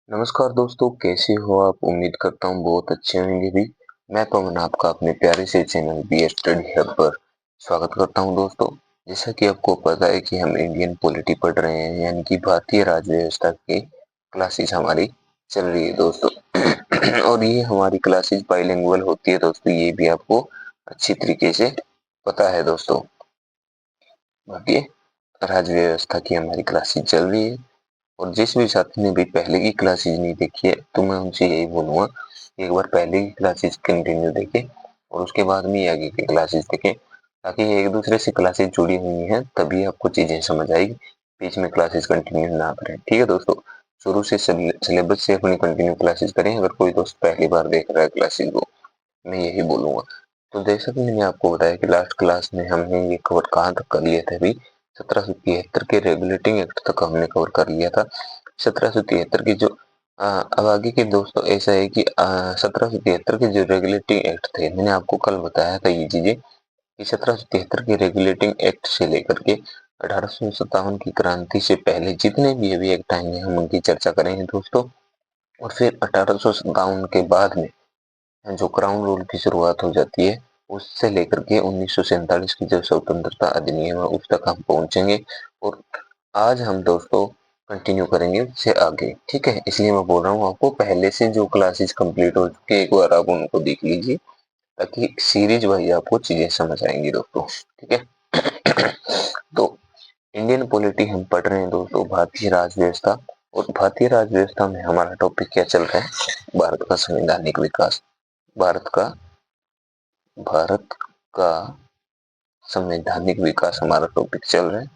नमस्कार दोस्तों, कैसे हो आप? उम्मीद करता हूँ बहुत अच्छे होंगे भी। मैं पवन आपका अपने प्यारे से चैनल बी स्टडी हब पर स्वागत करता हूँ दोस्तों। जैसा कि आपको पता है कि हम इंडियन पॉलिटी पढ़ रहे हैं, यानी कि भारतीय राज्य व्यवस्था की क्लासेस हमारी चल रही है दोस्तों। और ये हमारी क्लासेस बाइलिंगुअल होती है दोस्तों, ये भी आपको अच्छी तरीके से पता है दोस्तों। भारतीय राज्य व्यवस्था की हमारी क्लासेस चल रही है। और जिस भी साथी ने भी पहले की क्लासेस नहीं देखी है तो मैं उनसे यही बोलूंगा, एक बार पहले की क्लासेस कंटिन्यू देखें और उसके बाद में आगे की क्लासेस देखें, ताकि एक दूसरे से क्लासेस जुड़ी हुई हैं, तभी आपको चीजें समझ आएगी। बीच में क्लासेस कंटिन्यू ना करें, ठीक है दोस्तों। शुरू से सिलेबस से अपनी कंटिन्यू क्लासेस करें। अगर कोई दोस्त पहली बार देख रहा है क्लासेस को, मैं यही बोलूंगा। तो जैसा कि मैंने आपको बताया कि लास्ट क्लास में हमने ये कवर कहाँ तक कर लिया था, अभी 1773 के रेगुलेटिंग एक्ट तक हमने कवर कर लिया था। 1773 की जो अब आगे के दोस्तों ऐसा है कि 1773 के जो रेगुलेटिंग एक्ट थे, मैंने आपको कल बताया था ये चीजें कि 1773 के रेगुलेटिंग एक्ट से लेकर के 1857 की क्रांति से पहले जितने भी अभी एक्ट आएंगे हम उनकी चर्चा करेंगे दोस्तों। और फिर 1857 के बाद में जो क्राउन रूल की शुरुआत हो जाती है, उससे लेकर के 1947 की जो स्वतंत्रता अधिनियम है उस तक हम पहुंचेंगे। और आज हम दोस्तों कंटिन्यू करेंगे उससे आगे, ठीक है। इसलिए मैं बोल रहा हूँ आपको, पहले से जो क्लासेस कंप्लीट हो चुके हैं एक बार आप उनको देख लीजिए, ताकि सीरीज वाइज आपको चीजें समझ आएंगी दोस्तों, ठीक है। तो इंडियन पॉलिटी हम पढ़ रहे हैं दोस्तों, भारतीय राज्य व्यवस्था। और भारतीय राज्य व्यवस्था में हमारा टॉपिक क्या चल रहा है? भारत का संवैधानिक विकास। भारत का भारत का संवैधानिक विकास हमारा टॉपिक चल रहा है।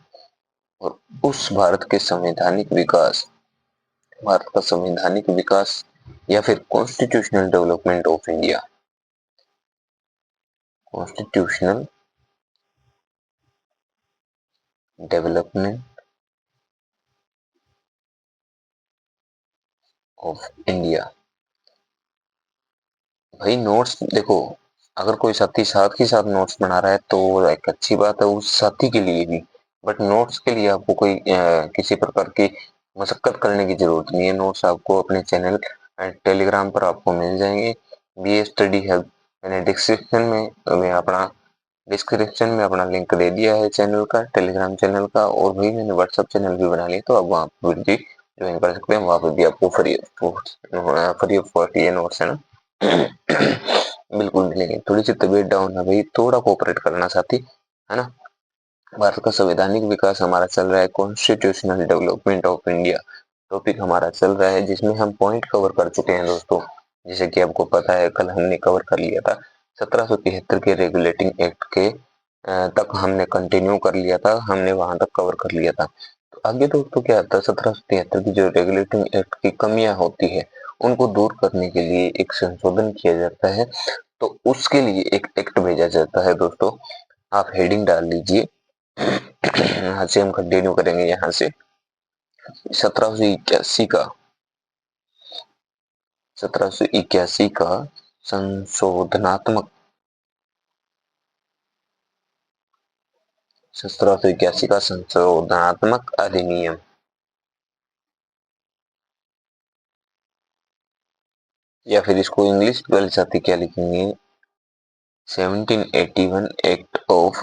और उस भारत का संवैधानिक विकास या फिर constitutional development of India, constitutional development of India. भाई नोट्स देखो, अगर कोई साथी साथ के साथ नोट्स बना रहा है तो वो एक अच्छी बात है उस साथी के लिए भी। बट नोट्स के लिए आपको कोई किसी प्रकार की मशक्कत करने की जरूरत नहीं है। नोट्स आपको अपने चैनल टेलीग्राम पर आपको मिल जाएंगे। बी स्टडी हब मैंने डिस्क्रिप्शन में अपना लिंक दे दिया है चैनल का, टेलीग्राम चैनल का। और भाई मैंने व्हाट्सएप चैनल भी बना लिया, तो आप वहाँ पर भी ज्वाइन कर सकते हैं। वहाँ पर भी आपको फ्री ऑफ कॉस्ट ये नोट्स है ना, बिल्कुल मिलेंगे। थोड़ी सी तबीयत डाउन है भाई, थोड़ा कोऑपरेट करना साथी, है ना। भारत का संवैधानिक विकास हमारा चल रहा है, constitutional development of India topic हमारा चल रहा है, जिसमें हम पॉइंट कवर कर चुके हैं दोस्तों। जैसे कि आपको पता है कल हमने कवर कर लिया था 1773 के रेगुलेटिंग एक्ट के तक हमने कंटिन्यू कर लिया था, हमने वहां तक कवर कर लिया था। तो आगे दोस्तों क्या आता है, 1773 की जो रेगुलेटिंग एक्ट की कमियां होती है उनको दूर करने के लिए एक संशोधन किया जाता है। तो उसके लिए एक एक्ट भेजा जाता है दोस्तों। आप हेडिंग डाल लीजिए, यहाँ से हम कंटिन्यू करेंगे। यहाँ से 1781 का 1781 का संशोधनात्मक 1781 का संशोधनात्मक अधिनियम, या फिर इसको इंग्लिश वाले साथी क्या लिखेंगे, 1781 एक्ट ऑफ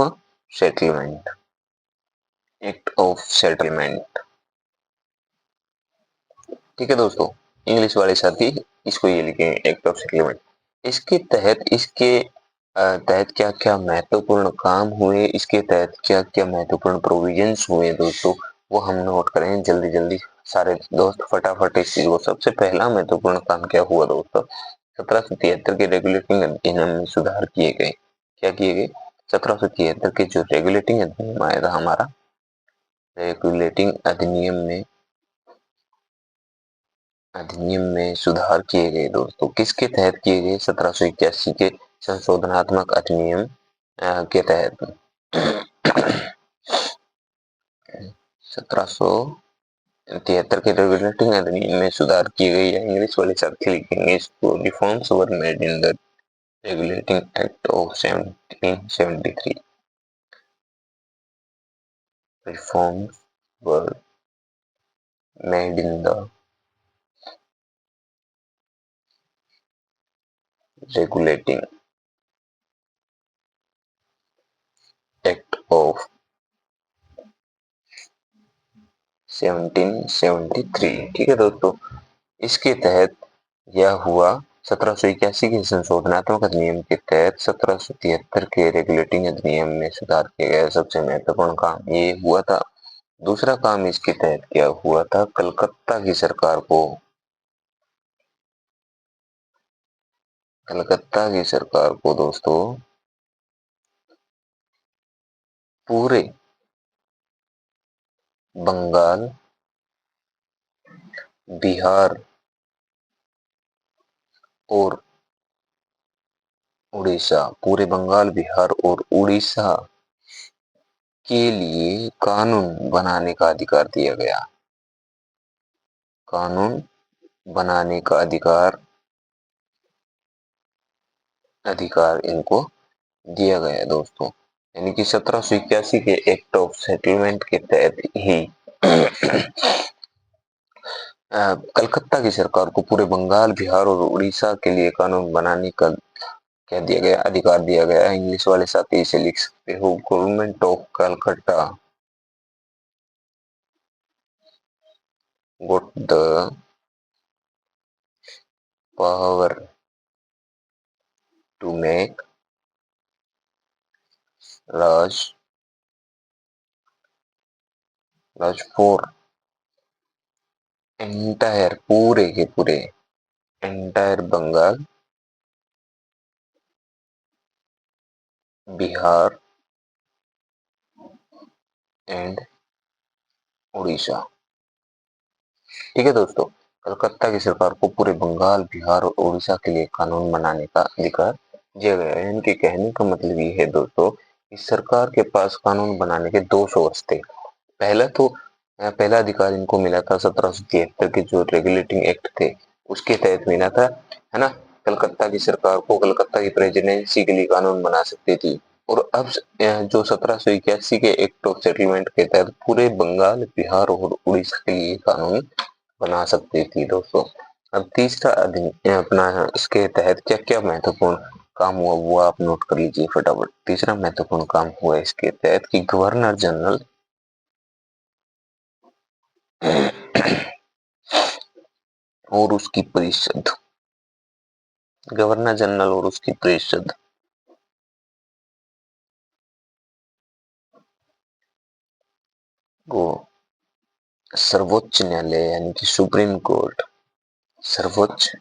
सेटलमेंट, ठीक है दोस्तों। इंग्लिश वाले साथी इसको ये लिखेंगे, एक्ट ऑफ सेटलमेंट। इसके तहत तहत क्या क्या महत्वपूर्ण काम हुए, इसके तहत क्या क्या महत्वपूर्ण प्रोविजंस हुए दोस्तों, वो हम नोट करें जल्दी जल्दी सारे दोस्त फटाफट इस चीज को। सबसे पहला महत्वपूर्ण काम क्या हुआ दोस्तों, 1773 के रेगुलेटिंग अधिनियम में सुधार किए गए। क्या किए गए? 1773 के जो रेगुलेटिंग अधिनियम आया था हमारा, रेगुलेटिंग अधिनियम में सुधार किए गए दोस्तों। किसके तहत किए गए? 1781 के संशोधनात्मक अधिनियम के तहत। 1773 के रेगुलेटिंग अधिनियम में सुधार किए गए, या इंग्लिश वाले साथी लिखेंगे इसको, reforms were made in the regulating act of 1773। Reforms were made in the regulating act of 1773। ठीक है दोस्तों, इसके तहत यह हुआ 1781 के संशोधनात्मक अधिनियम के तहत 1773 के रेगुलेटिंग अधिनियम में सुधार किया गया। सबसे महत्वपूर्ण काम ये हुआ था। दूसरा काम इसके तहत क्या हुआ था, कलकत्ता की सरकार को दोस्तों पूरे बंगाल, बिहार और उड़ीसा, पूरे बंगाल, बिहार और उड़ीसा के लिए कानून बनाने का अधिकार दिया गया। कानून बनाने का अधिकार इनको दिया गया दोस्तों। यानी कि 1781 के एक्ट ऑफ सेटलमेंट के तहत ही कलकत्ता की सरकार को पूरे बंगाल, बिहार और उड़ीसा के लिए कानून बनाने का क्या दिया गया, अधिकार दिया गया। इंग्लिश वाले साथी इसे लिख सकते हो, government of Calcutta got the power to make laws for entire पूरे के पूरे एंटायर बंगाल, बिहार एंड उड़ीसा। ठीक है दोस्तों, कलकत्ता की सरकार को पूरे बंगाल, बिहार और उड़ीसा के लिए कानून बनाने का अधिकार दिया गया है। इनके कहने का मतलब ये है दोस्तों, इस सरकार के पास कानून बनाने के दो सोर्स थे। पहला अधिकार इनको मिला था 1773 के जो रेगुलेटिंग एक्ट थे उसके तहत मिला था, है ना। कलकत्ता की सरकार को कलकत्ता की प्रेसिडेंसी के लिए कानून बना सकती थी। और अब जो 1781 के एक्ट ऑफ सेटलमेंट के तहत पूरे बंगाल, बिहार और उड़ीसा के लिए कानून बना सकती थी दोस्तों। अब तीसरा अपना इसके तहत क्या क्या महत्वपूर्ण काम हुआ वो आप नोट कर लीजिए फटाफट। तीसरा महत्वपूर्ण काम हुआ इसके तहत कि गवर्नर जनरल और उसकी परिषद, गवर्नर जनरल और उसकी परिषद को सर्वोच्च न्यायालय यानी कि सुप्रीम कोर्ट, सर्वोच्च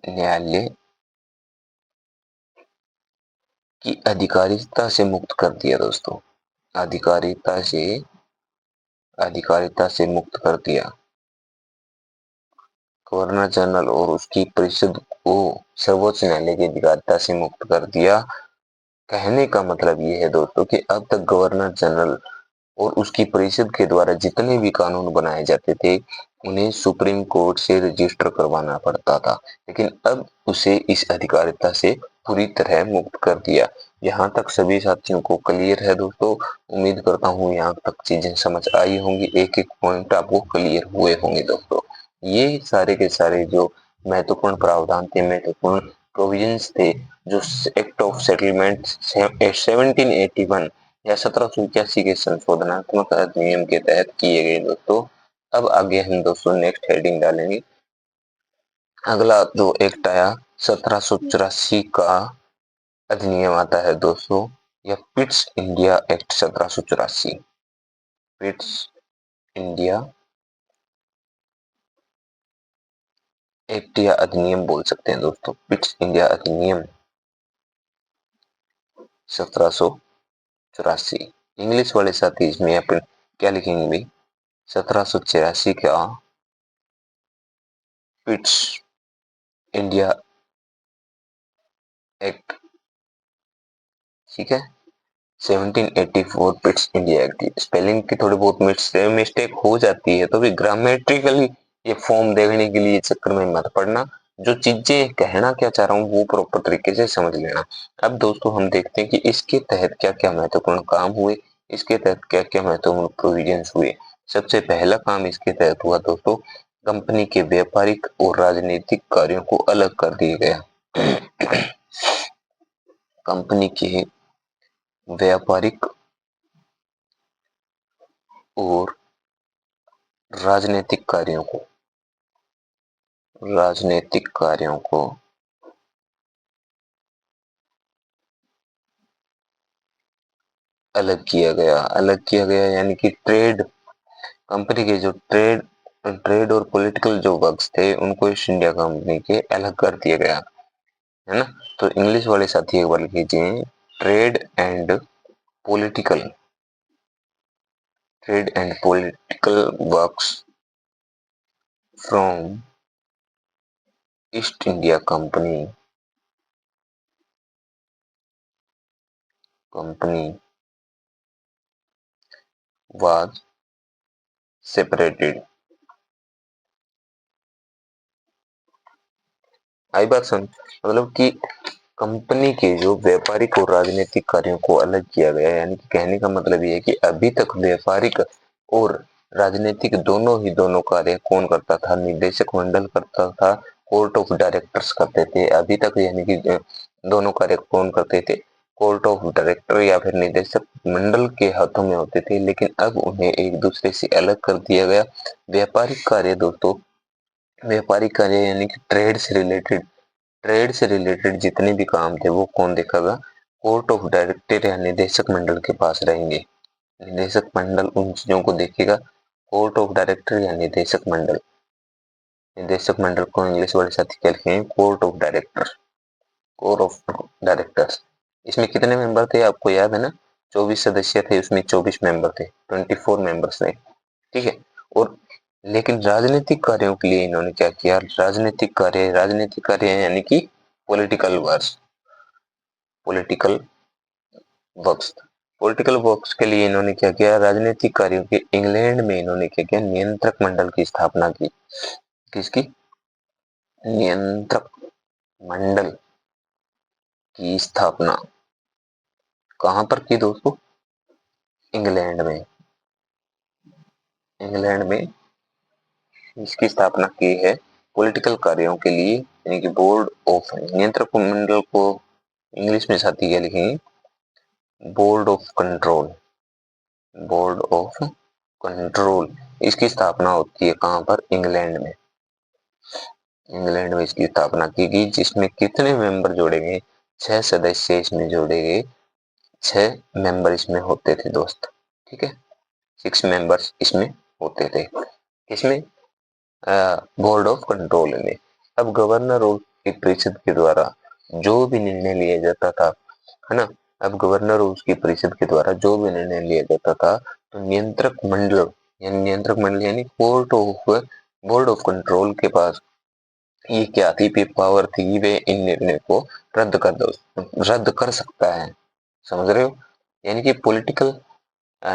न्यायालय की अधिकारिता से मुक्त कर दिया दोस्तों। अधिकारिता से मुक्त कर दिया। गवर्नर जनरल और उसकी परिषद को सर्वोच्च न्यायालय की अधिकारिता से मुक्त कर दिया। कहने का मतलब ये है दोस्तों कि अब तक गवर्नर जनरल और उसकी परिषद के द्वारा जितने भी कानून बनाए जाते थे उन्हें सुप्रीम कोर्ट से रजिस्टर करवाना पड़ता था, लेकिन अब उसे इस अधिकारिता से पूरी तरह मुक्त कर दिया। यहाँ तक सभी साथियों को क्लियर है दोस्तों। उम्मीद करता हूँ यहाँ तक चीजें समझ आई होंगी, एक एक पॉइंट आपको क्लियर हुए होंगे दोस्तों। ये सारे के सारे जो महत्वपूर्ण प्रावधान थे, महत्वपूर्ण प्रोविजंस थे, जो एक्ट ऑफ सेटलमेंट 1781 या 1781 के संशोधनात्मक अधिनियम के तहत किए गए दोस्तों। अब आगे हम दोस्तों नेक्स्ट हेडिंग डालेंगे। अगला जो एक्ट आया 1784 का अधिनियम आता है दोस्तों, यह Pitt's India act 1784। Pitt's India act या अधिनियम बोल सकते हैं दोस्तों, पिट्स इंडिया अधिनियम 1784। इंग्लिश वाले साथी इसमें अपन क्या लिखेंगे भाई, 1784 का पिट्स इंडिया एक्ट। ठीक है, 1784 पिट्स इंडिया एक्ट। स्पेलिंग की थोड़ी बहुत मिस्टेक हो जाती है तो भी ग्रामेटिकली ये फॉर्म देखने के लिए चक्कर में मत पड़ना। जो चीजें कहना क्या चाह रहा हूँ वो प्रॉपर तरीके से समझ लेना। अब दोस्तों हम देखते हैं कि इसके तहत क्या क्या महत्वपूर्ण काम हुए, इसके तहत क्या क्या महत्वपूर्ण प्रोविजंस हुए। सबसे पहला काम इसके तहत हुआ दोस्तों, कंपनी के व्यापारिक और राजनीतिक कार्यों को अलग कर दिया गया। कंपनी के व्यापारिक और राजनीतिक कार्यों को अलग किया गया यानी कि कंपनी के जो ट्रेड और पॉलिटिकल जो वर्क्स थे उनको ईस्ट इंडिया कंपनी के अलग कर दिया गया है ना। तो इंग्लिश वाले साथी एक बार लिख लीजिए, trade and political trade and political works from East India company was separated. आई बात समझ, मतलब कि कंपनी के जो व्यापारिक और राजनीतिक कार्यों को अलग किया गया, यानी कि कहने का मतलब ये है कि अभी तक व्यापारिक और राजनीतिक दोनों कार्य कौन करता था, निदेशक मंडल करता था, कोर्ट ऑफ डायरेक्टर्स करते थे अभी तक, यानी कि दोनों कार्य कौन करते थे, कोर्ट ऑफ डायरेक्टर या फिर निदेशक मंडल के हाथों में होते थे, लेकिन अब उन्हें एक दूसरे से अलग कर दिया गया। व्यापारिक कार्य दोस्तों, व्यापारिक कार्य यानी कि ट्रेड से रिलेटेड जितने भी काम थे वो कौन देखेगा, कोर्ट ऑफ डायरेक्टर या निदेशक मंडल के पास रहेंगे। निदेशक मंडल उन चीजों को देखेगा, कोर्ट ऑफ डायरेक्टर या निदेशक मंडल को इंग्लिश वाले साथी क्या लिखेंगे, कोर्ट ऑफ डायरेक्टर्स। इसमें कितने मेंबर थे आपको याद है ना, 24 सदस्य थे, उसमें 24 मेंबर थे, 24 मेंबर्स थे, ठीक है। और लेकिन राजनीतिक कार्यों के लिए इन्होंने क्या किया, राजनीतिक कार्य यानी कि political works political works political works के लिए इन्होंने क्या किया, राजनीतिक कार्यों के इंग्लैंड में इन्होंने क्या किया, नियंत्रक मंडल की स्थापना की। किसकी, नियंत्रक मंडल की स्थापना कहां पर की दोस्तों, इंग्लैंड में इंग्लैंड में इसकी स्थापना की है पॉलिटिकल कार्यों के लिए, यानी कि बोर्ड ऑफ, नियंत्रक मंडल को इंग्लिश में साथी क्या लिखेंगे, board of control board of control. इसकी स्थापना होती है कहां पर, इंग्लैंड में इसकी स्थापना की गई, जिसमें कितने मेंबर जोड़े गए, 6 सदस्य इसमें जोड़े गए, 6 मेंबर इसमें होते थे दोस्त, ठीक है, 6 मेंबर्स इसमें होते थे, इसमें बोर्ड ऑफ कंट्रोल में। अब गवर्नर और एक परिषद के द्वारा जो भी निर्णय लिया जाता था, है ना, अब गवर्नर और उसकी परिषद के द्वारा जो भी निर्णय लिया जाता था, तो नियंत्रक मंडल यानी बोर्ड ऑफ कंट्रोल के पास ये क्या थी, पावर थी, वे इन निर्णय को रद्द कर सकता है, समझ रहे हो। यानी कि पॉलिटिकल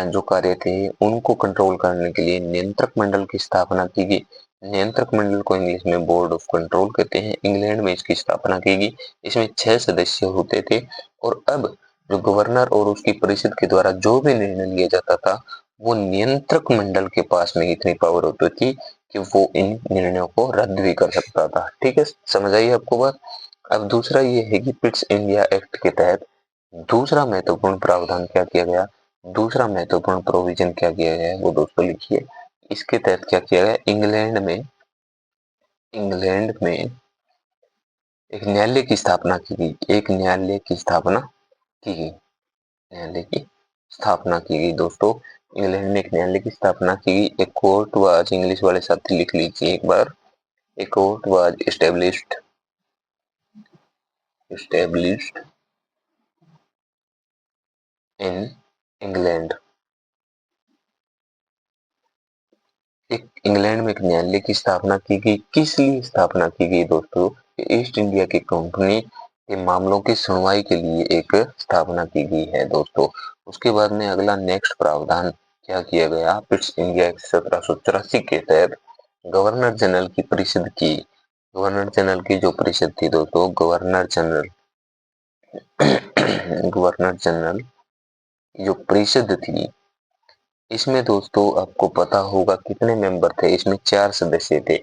जो कार्य थे उनको कंट्रोल करने के लिए नियंत्रक मंडल की स्थापना की गई। नियंत्रक मंडल को इंग्लिश में बोर्ड ऑफ कंट्रोल कहते हैं, इंग्लैंड में इसकी स्थापना की गई, इसमें 6 सदस्य होते थे। और अब जो गवर्नर और उसकी परिषद के द्वारा जो भी निर्णय लिया जाता था, वो नियंत्रक मंडल के पास में इतनी पावर होती थी कि वो इन निर्णयों को रद्द भी कर सकता था, ठीक है, समझ आई आपको बात। अब दूसरा ये है कि पिट्स इंडिया एक्ट के तहत दूसरा महत्वपूर्ण प्रावधान क्या किया गया, दूसरा महत्वपूर्ण प्रोविजन क्या किया गया है वो दोस्तों लिखिए। इसके तहत क्या किया गया, इंग्लैंड में एक न्यायालय की स्थापना की गई, न्यायालय की स्थापना की गई दोस्तों। इंग्लैंड में एक न्यायालय की स्थापना की गई, एक कोर्ट वाज, इंग्लिश वाले साथी लिख लीजिए एक बार, a court was established in England. एक इंग्लैंड में एक न्यायालय की स्थापना की गई, किस लिए स्थापना की गई दोस्तों, ईस्ट इंडिया की कंपनी के मामलों की सुनवाई के लिए एक स्थापना की गई है दोस्तों। उसके बाद में अगला नेक्स्ट प्रावधान क्या किया गया, पिट्स इंडिया एक्ट 1784 के तहत गवर्नर जनरल की जो परिषद थी दोस्तों, गवर्नर जनरल जो परिषद थी, इसमें दोस्तों आपको पता होगा कितने मेंबर थे, इसमें 4 सदस्य थे।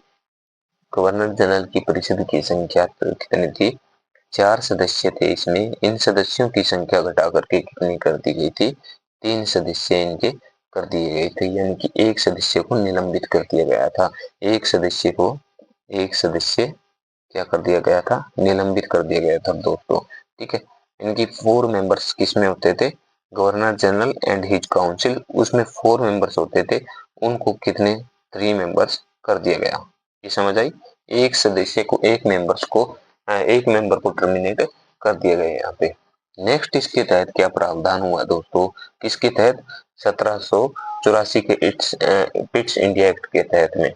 गवर्नर जनरल की परिषद की संख्या कितनी थी, 4 सदस्य थे इसमें, इन सदस्यों की संख्या घटा करके कितनी कर दी गई थी? 3 सदस्य इनके कर दिए गए थे, यानी कि एक सदस्य को निलंबित कर दिया गया था। एक सदस्य क्या कर दिया गया था? निलंबित कर दिया गया था दोस्तों। ठीक है, इनकी 4 मेंबर्स किसमें होते थे? Governor general and his council, उसमें 4 मेंबर्स होते थे, उनको कितने? 3 मेंबर्स कर दिया गया। ये समझ आई? एक सदस्य को, एक मेंबर को टर्मिनेट कर दिया गया यहाँ पे। नेक्स्ट इसके तहत क्या प्रावधान हुआ दोस्तों? किसके तहत? 1784 के पिट्स इंडिया एक्ट के तहत में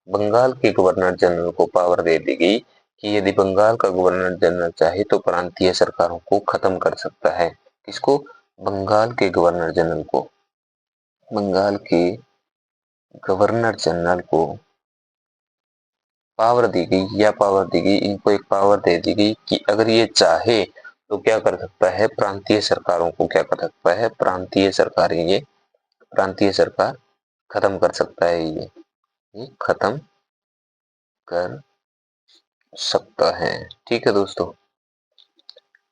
बंगाल के गवर्नर जनरल को पावर दे दी गई कि यदि बंगाल का गवर्नर जनरल चाहे तो प्रांतीय सरकारों को खत्म कर सकता है। किसको? बंगाल के गवर्नर जनरल को। बंगाल के गवर्नर जनरल को पावर दी गई, इनको एक पावर दे दी गई कि अगर ये चाहे तो क्या कर सकता है? प्रांतीय सरकारों को क्या कर सकता है? प्रांतीय सरकार खत्म कर सकता है, ये खत्म कर सकता है। ठीक है दोस्तों,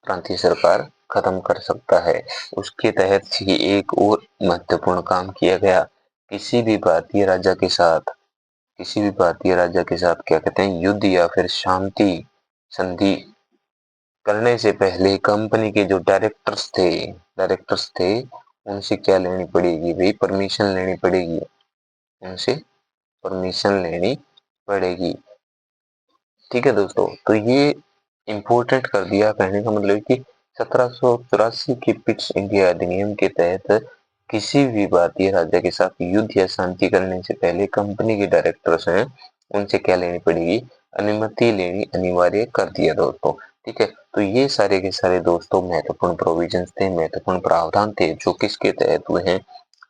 प्रांतीय सरकार खत्म कर सकता है। उसके तहत ही एक और महत्वपूर्ण काम किया गया। किसी भी भारतीय राजा के साथ क्या कहते हैं? युद्ध या फिर शांति संधि करने से पहले कंपनी के जो डायरेक्टर्स थे उनसे क्या लेनी पड़ेगी भाई? परमिशन लेनी पड़ेगी। उनसे परमिशन लेनी पड़ेगी। ठीक है दोस्तों, तो ये इम्पोर्टेंट कर दिया। कहने का मतलब कि 1784 के पिट्स इंडिया अधिनियम के तहत किसी भी भारतीय राज्य के साथ युद्ध या शांति करने से पहले कंपनी के डायरेक्टर्स हैं, उनसे क्या लेनी पड़ेगी? अनुमति लेनी अनिवार्य कर दिया दोस्तों। ठीक है, तो ये सारे के सारे दोस्तों महत्वपूर्ण प्रोविजंस थे, महत्वपूर्ण प्रावधान थे जो किसके तहत हुए हैं?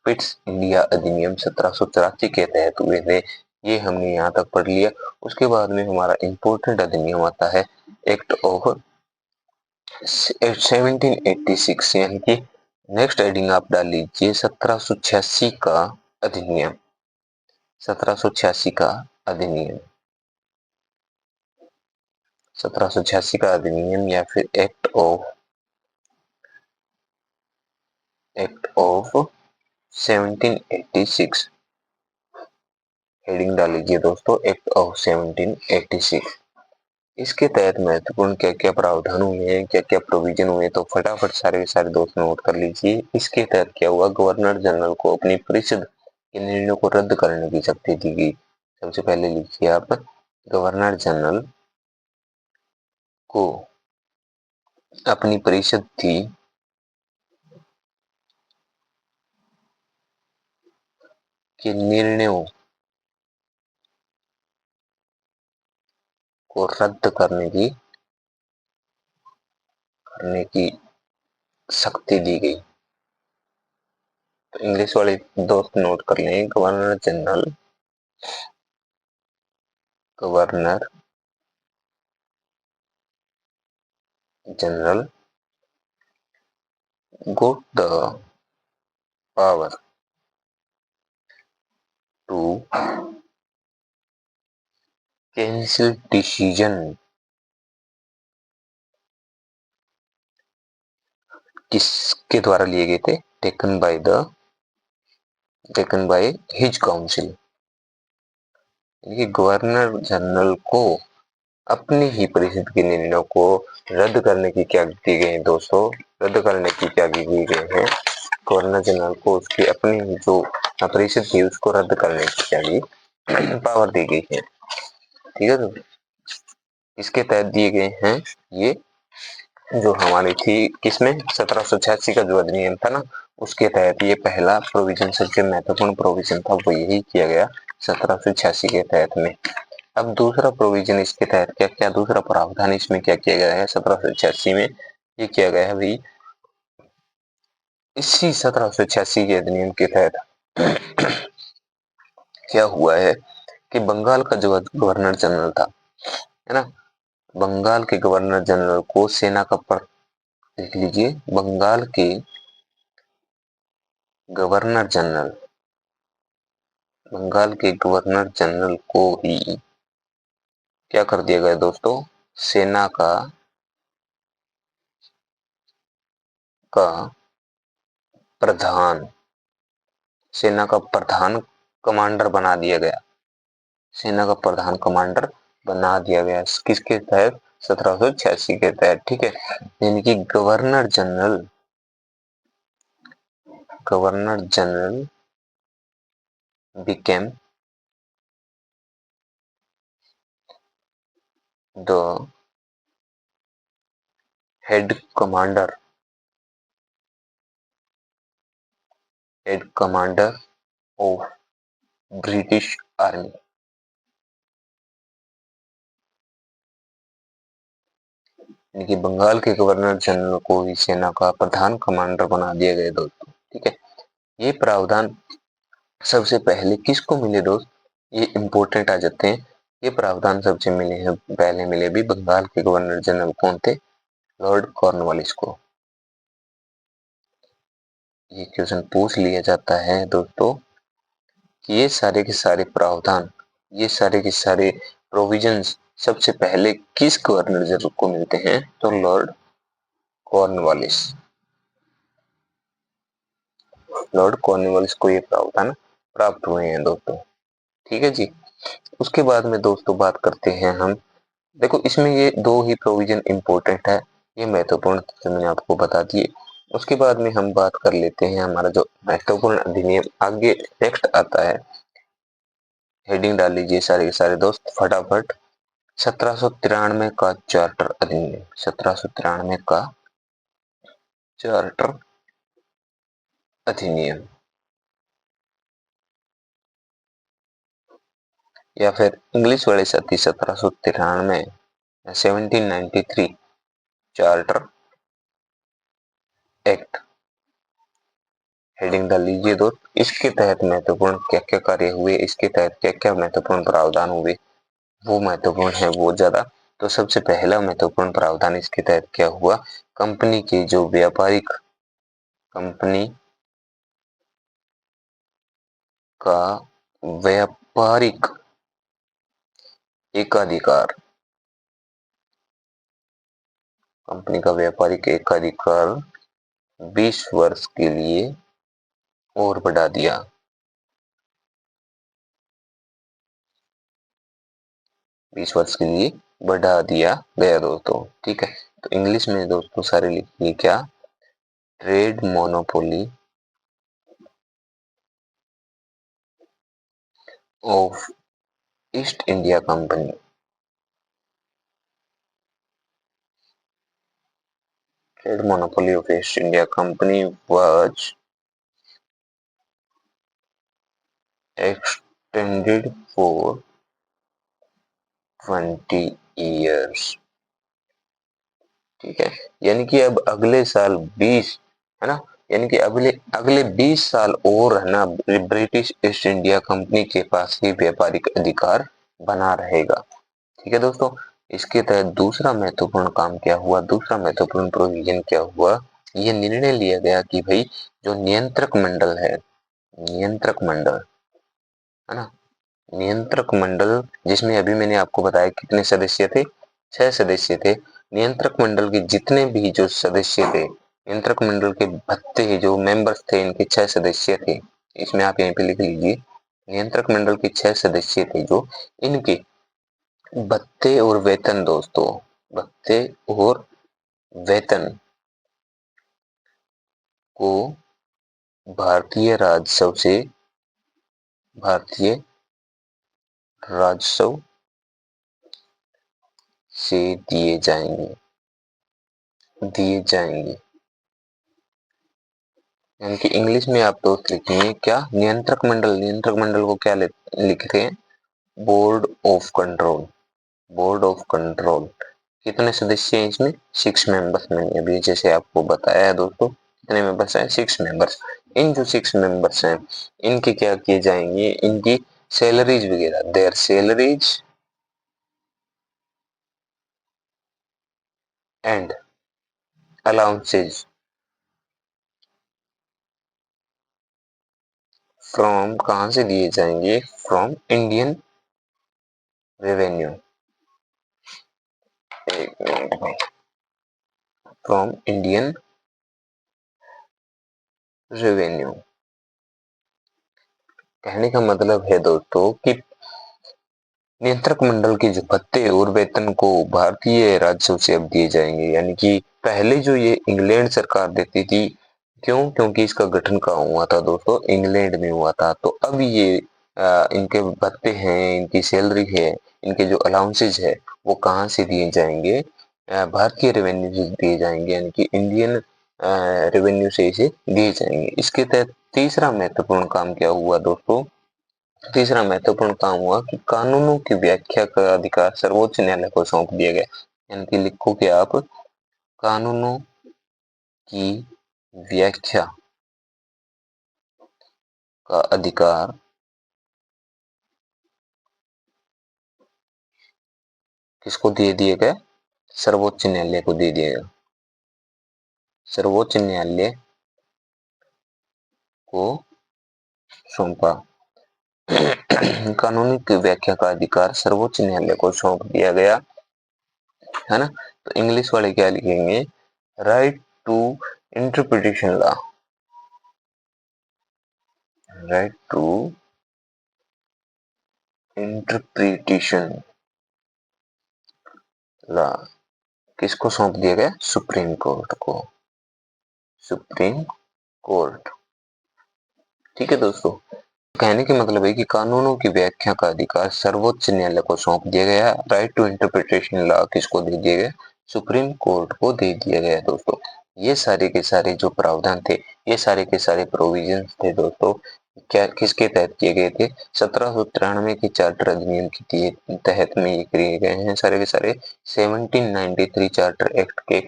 पिट्स इंडिया अधिनियम 1784 के तहत हुए थे। ये हमने यहाँ तक पढ़ लिया। उसके बाद में हमारा इम्पोर्टेंट अधिनियम आता है एक्ट ऑफ 1786, यानी कि नेक्स्ट हेडिंग आप डाल लीजिए 1786 का अधिनियम। 1786 का अधिनियम 1786 का अधिनियम या फिर एक्ट ऑफ 1786 हेडिंग डाल लीजिए दोस्तों, एक्ट ऑफ 1786। इसके तहत महत्वपूर्ण क्या क्या प्रावधान हुए हैं, क्या क्या प्रोविजन हुए, तो फटाफट सारे के सारे दोस्त नोट कर लीजिए। इसके तहत क्या हुआ? गवर्नर जनरल को अपनी परिषद के निर्णयों को रद्द करने की शक्ति दी गई। सबसे पहले लिखिए आप, गवर्नर जनरल को अपनी परिषद थी के निर्णयों को रद्द करने की शक्ति दी गई। तो इंग्लिश वाले दोस्त नोट कर लें, governor general got the power to cancel decision किसके द्वारा लिए गए थे? Taken by his council. Governor general को अपनी ही परिषद के निर्णयों को रद्द करने की क्या दी गई दोस्तों? रद्द करने की क्या दी गई है? गवर्नर जनरल को उसकी अपनी जो परिषद थी उसको रद्द करने की क्या दी पावर दी गई है। ठीक है, तो इसके तहत दिए गए हैं ये जो हमारी थी किसमें? 1786 का जो अधिनियम था ना, उसके तहत ये पहला प्रोविजन, सबसे महत्वपूर्ण प्रोविजन था वो यही किया गया 1786 के तहत में। अब दूसरा प्रोविजन इसके तहत क्या क्या, दूसरा प्रावधान इसमें क्या किया गया है 1786 में? ये किया गया है भाई, इसी 1786 के अधिनियम के तहत क्या हुआ है कि बंगाल का जो गवर्नर जनरल था, है ना, बंगाल के गवर्नर जनरल को सेना का लिख लीजिए, गवर्नर जनरल बंगाल के गवर्नर जनरल को ही क्या कर दिया गया दोस्तों? सेना का का प्रधान सेना का प्रधान कमांडर बना दिया गया। सेना का प्रधान कमांडर बना दिया गया किसके तहत? 1786 के तहत। ठीक है, यानी कि governor general became the head commander of British army. यानी कि बंगाल के गवर्नर जनरल को ही सेना का प्रधान कमांडर बना दिया गया दोस्तों। ठीक है, ये प्रावधान सबसे पहले किसको मिले दोस्त? ये इम्पोर्टेंट आ जाते हैं। ये प्रावधान सबसे पहले मिले भी बंगाल के गवर्नर जनरल कौन थे? लॉर्ड कॉर्नवालिस को। ये क्वेश्चन पूछ लिया जाता है दोस्तों कि ये सारे के सारे प्रावधान, ये सारे के सारे प्रोविजंस सबसे पहले किस गवर्नर जनरल को मिलते हैं? तो लॉर्ड कॉर्नवालिस। लॉर्ड कॉर्नवालिस को ये प्रावधान प्राप्त हुए हैं दोस्तों। ठीक है जी। उसके बाद में दोस्तों बात करते हैं हम, देखो इसमें ये दो ही प्रोविजन इंपॉर्टेंट है, ये महत्वपूर्ण तो मैंने आपको बता दिए। उसके बाद में हम बात कर लेते हैं हमारा जो महत्वपूर्ण अधिनियम आगे नेक्स्ट आता है। हेडिंग डाल लीजिए सारे के सारे दोस्त फटाफट। 1793 का चार्टर अधिनियम। 1793 का चार्टर अधिनियम, या फिर इंग्लिश वाले साथी 1793 1793 चार्टर एक्ट। हेडिंग डाल लीजिए दोस्त। इसके तहत महत्वपूर्ण क्या क्या कार्य हुए, इसके तहत क्या क्या महत्वपूर्ण प्रावधान हुए, वो महत्वपूर्ण है बहुत ज्यादा। तो सबसे पहला महत्वपूर्ण प्रावधान इसके तहत क्या हुआ? कंपनी की जो कंपनी का व्यापारिक एकाधिकार, कंपनी का व्यापारिक एकाधिकार 20 वर्ष के लिए और बढ़ा दिया। 20 वर्ष के लिए बढ़ा दिया गया दोस्तों। ठीक है, तो इंग्लिश में दोस्तों सारे लिखिए क्या? Trade monopoly of east India company. Trade monopoly of East India Company was extended for 20 years। ठीक है, यानी कि अब अगले साल 20, है ना, यानी कि अगले अगले 20 साल और है ना ब्रिटिश ईस्ट इंडिया कंपनी के पास ही व्यापारिक अधिकार बना रहेगा। ठीक है दोस्तों, इसके तहत दूसरा महत्वपूर्ण काम क्या हुआ? दूसरा महत्वपूर्ण प्रोविजन क्या हुआ? ये निर्णय लिया गया कि भाई जो नियंत्रक मंडल है, नियंत्रक मंडल, है ना, नियंत्रक मंडल जिसमें अभी मैंने आपको बताया कितने सदस्य थे? 6 सदस्य थे। नियंत्रक मंडल के जितने भी जो सदस्य थे, नियंत्रक मंडल के भत्ते जो मेंबर्स थे, इनके 6 सदस्य थे। इसमें आप यहीं पे लिख लीजिए, नियंत्रक मंडल के 6 सदस्य थे जो इनके भत्ते और वेतन दोस्तों, भत्ते और वेतन को भारतीय राजस्व से, भारतीय राजस्व से दिए जाएंगे। यानी कि इंग्लिश में आप दोस्त लिखेंगे क्या? नियंत्रक मंडल, नियंत्रक मंडल को क्या लिखते हैं? Board of control. Board of control. कितने सदस्य हैं इसमें? 6 मेंबर्स। मैंने अभी जैसे आपको बताया है दोस्तों, कितने मेंबर्स हैं? 6 मेंबर्स। इन जो 6 मेंबर्स हैं, इनके क्या किए जाएंगे? इनकी सैलरीज वगैरह, there salaries and allowances from, कहां से दिए जाएंगे? From Indian revenue. एक मिनट में, फ्रॉम इंडियन रेवेन्यू। कहने का मतलब है दोस्तों कि नियंत्रक मंडल के जो भत्ते और वेतन को भारतीय राज्यों से अब दिए जाएंगे, यानी कि पहले जो ये इंग्लैंड सरकार देती थी। क्यों? क्योंकि इसका गठन कहाँ हुआ था दोस्तों? इंग्लैंड में हुआ था। तो अब ये इनके भत्ते हैं, इनकी सैलरी है, इनके जो अलाउंसेज है वो कहाँ से दिए जाएंगे? भारतीय रेवेन्यू से दिए जाएंगे, यानी कि इंडियन रेवेन्यू से इसे दिए जाएंगे। इसके तहत तीसरा महत्वपूर्ण काम क्या हुआ दोस्तों? तीसरा महत्वपूर्ण काम हुआ कि कानूनों की व्याख्या का अधिकार सर्वोच्च न्यायालय को सौंप दिया गया। यानी कि लिखो कि आप कानूनों की व्याख्या का अधिकार किसको दे दिया गया? सर्वोच्च न्यायालय को दे दिया गया। सर्वोच्च न्यायालय को सौंपा। कानूनी की व्याख्या का अधिकार सर्वोच्च न्यायालय को सौंप दिया गया, है ना? तो इंग्लिश वाले क्या लिखेंगे? Right to interpretation law. Right to interpretation law किसको सौंप दिया गया? सुप्रीम कोर्ट को। Supreme court. ठीक है दोस्तों, कहने के मतलब है कि कानूनों की व्याख्या का अधिकार सर्वोच्च न्यायालय को सौंप दिया गया। राइट टू इंटरप्रिटेशन लॉ किसको दे दिया गया? सुप्रीम कोर्ट को दे दिया गया दोस्तों। ये सारे के सारे जो प्रावधान थे, ये सारे के सारे प्रोविजंस थे दोस्तों, क्या किसके तहत किए गए थे? 1793 के चार्टर अधिनियम के तहत में ये किए गए हैं सारे के सारे। 1793 चार्टर एक्ट के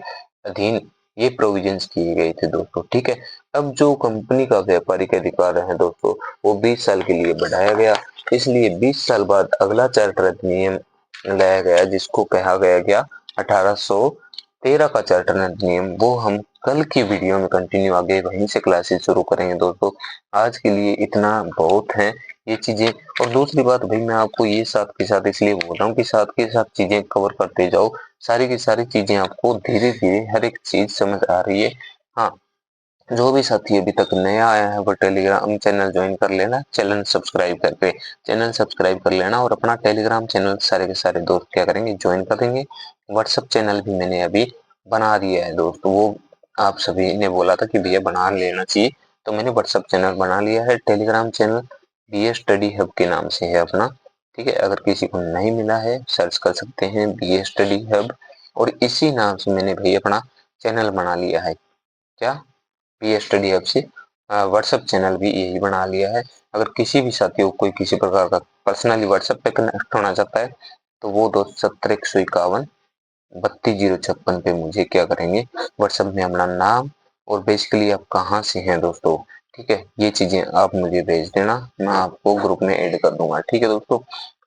अधीन ये प्रोविजंस किए गए थे दोस्तों। ठीक है, अब जो कंपनी का व्यापारिक अधिकार है दोस्तों, वो 20 साल के लिए बढ़ाया गया। इसलिए 20 साल बाद अगला चार्टर अधिनियम लाया गया, जिसको कहा गया 1813 का चार्टर अधिनियम। वो हम कल की वीडियो में कंटिन्यू आगे वहीं से क्लासेस शुरू करेंगे दोस्तों। आज के लिए इतना बहुत है ये चीजें। और दूसरी बात भाई, मैं आपको ये साथ के साथ इसलिए बोल रहा हूँ कि साथ के साथ चीजें कवर करते जाओ। सारी की सारी चीजें आपको धीरे धीरे हर एक चीज समझ आ रही है। हाँ, जो भी साथी अभी तक नया आया है वो टेलीग्राम चैनल ज्वाइन कर लेना, चैनल सब्सक्राइब करके चैनल सब्सक्राइब कर लेना, और अपना टेलीग्राम चैनल सारे के सारे दोस्त क्या करेंगे? ज्वाइन कर देंगे। व्हाट्सएप चैनल भी मैंने अभी बना दिया है दोस्त, वो आप सभी ने बोला था कि भैया बना लेना चाहिए, तो मैंने व्हाट्सएप चैनल बना लिया है। Telegram channel B study hub के नाम से है अपना। ठीक है, अगर किसी को नहीं मिला है सर्च कर सकते हैं बी स्टडी हब, और इसी नाम से मैंने भाई अपना चैनल बना लिया है। क्या? बी स्टडी हब से व्हाट्सएप चैनल भी यही बना लिया है। अगर किसी भी साथी को कोई किसी प्रकार का पर्सनली व्हाट्सएप पे कनेक्ट होना चाहता है, तो वो दोस्त 7151 32 056 पे मुझे क्या करेंगे? व्हाट्सएप में अपना नाम और बेसिकली आप कहाँ से हैं दोस्तों, ठीक है, ये चीजें आप मुझे भेज देना, मैं आपको ग्रुप में ऐड कर दूंगा। ठीक है दोस्तों,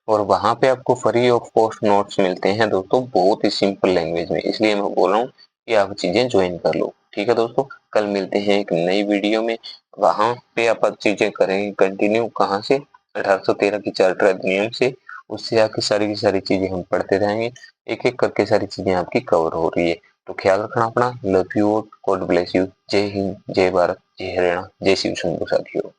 और वहां पे आपको फ्री ऑफ कॉस्ट नोट्स मिलते हैं दोस्तों, बहुत ही सिंपल लैंग्वेज में, इसलिए मैं बोल रहा हूँ कि आप चीजें ज्वाइन कर लो। ठीक है दोस्तों, कल मिलते हैं एक नई वीडियो में, वहां पे आप चीजें करेंगे कंटिन्यू। कहाँ से? 1813 की चार्टर अधिनियम से, उससे आके सारी की सारी चीजें हम पढ़ते रहेंगे। एक एक करके सारी चीजें आपकी कवर हो रही है। तो ख्याल रखना अपना। Love you, God bless you. जय हिंद, जय भारत, जय हरियाणा, जय शिव शंभू साथियों।